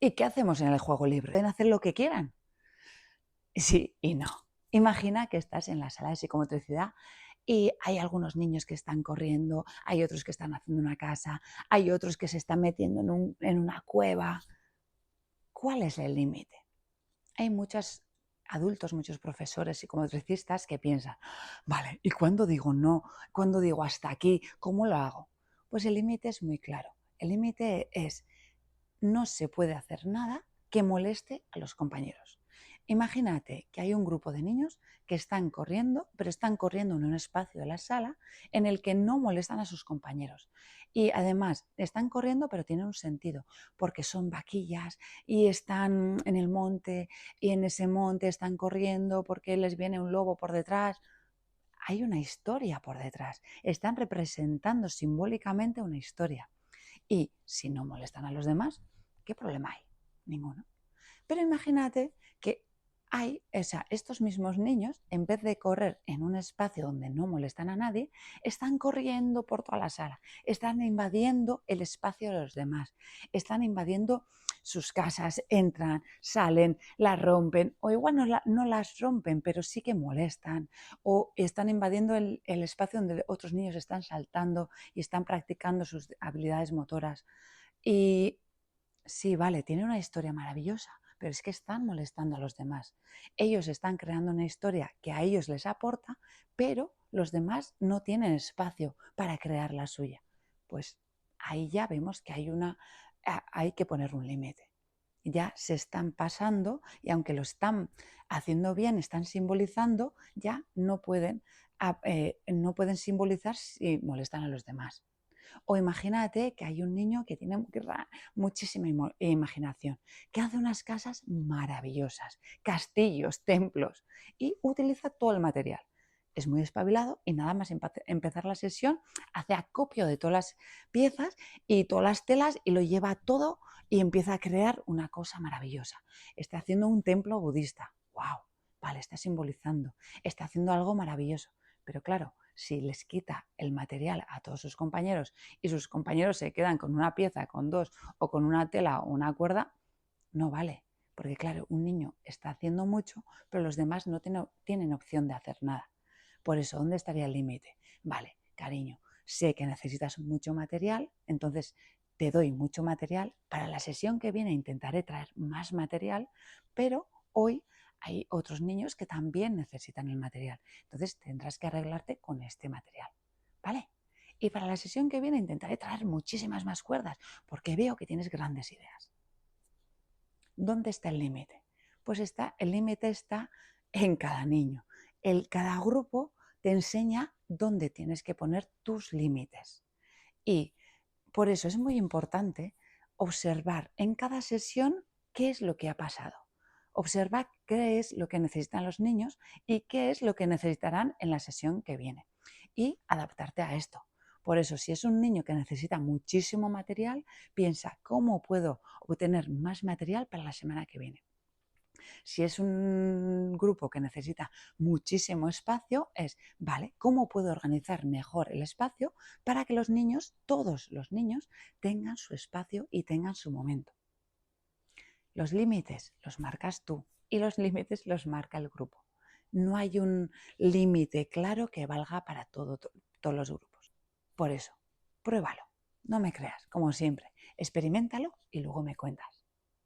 ¿Y qué hacemos en el juego libre? ¿Pueden hacer lo que quieran? Sí y no. Imagina que estás en la sala de psicomotricidad y hay algunos niños que están corriendo, hay otros que están haciendo una casa, hay otros que se están metiendo en una cueva. ¿Cuál es el límite? Hay muchos adultos, muchos profesores psicomotricistas que piensan, vale, ¿y cuándo digo no? ¿Cuándo digo hasta aquí? ¿Cómo lo hago? Pues el límite es muy claro. El límite es, no se puede hacer nada que moleste a los compañeros. Imagínate que hay un grupo de niños que están corriendo, pero están corriendo en un espacio de la sala en el que no molestan a sus compañeros. Y además están corriendo, pero tiene un sentido, porque son vaquillas y están en el monte y en ese monte están corriendo porque les viene un lobo por detrás. Hay una historia por detrás. Están representando simbólicamente una historia. Y si no molestan a los demás, ¿qué problema hay? Ninguno. Pero imagínate que hay, o sea, estos mismos niños, en vez de correr en un espacio donde no molestan a nadie, están corriendo por toda la sala, están invadiendo el espacio de los demás, están invadiendo sus casas, entran, salen, las rompen, o igual no las rompen, pero sí que molestan, o están invadiendo el espacio donde otros niños están saltando y están practicando sus habilidades motoras. Y sí, vale, tiene una historia maravillosa, pero es que están molestando a los demás. Ellos están creando una historia que a ellos les aporta, pero los demás no tienen espacio para crear la suya. Pues ahí ya vemos que hay que poner un límite. Ya se están pasando y aunque lo están haciendo bien, están simbolizando, ya no pueden simbolizar si molestan a los demás. O imagínate que hay un niño que tiene muchísima imaginación, que hace unas casas maravillosas, castillos, templos, y utiliza todo el material. Es muy espabilado y nada más empezar la sesión hace acopio de todas las piezas y todas las telas y lo lleva todo y empieza a crear una cosa maravillosa. Está haciendo un templo budista. ¡Wow! Vale, está simbolizando, está haciendo algo maravilloso. Pero claro, si les quita el material a todos sus compañeros y sus compañeros se quedan con una pieza, con dos o con una tela o una cuerda, no vale. Porque claro, un niño está haciendo mucho, pero los demás no tienen opción de hacer nada. Por eso, ¿dónde estaría el límite? Vale, cariño, sé que necesitas mucho material, entonces te doy mucho material. Para la sesión que viene intentaré traer más material, pero hoy hay otros niños que también necesitan el material. Entonces tendrás que arreglarte con este material, ¿vale? Y para la sesión que viene intentaré traer muchísimas más cuerdas porque veo que tienes grandes ideas. ¿Dónde está el límite? Pues el límite está en cada niño. Cada grupo te enseña dónde tienes que poner tus límites. Y por eso es muy importante observar en cada sesión qué es lo que ha pasado. Observa qué es lo que necesitan los niños y qué es lo que necesitarán en la sesión que viene. Y adaptarte a esto. Por eso, si es un niño que necesita muchísimo material, piensa cómo puedo obtener más material para la semana que viene. Si es un grupo que necesita muchísimo espacio, vale, ¿cómo puedo organizar mejor el espacio para que los niños, todos los niños, tengan su espacio y tengan su momento? Los límites los marcas tú y los límites los marca el grupo. No hay un límite claro que valga para todos los grupos. Por eso, pruébalo. No me creas, como siempre. Experiméntalo y luego me cuentas.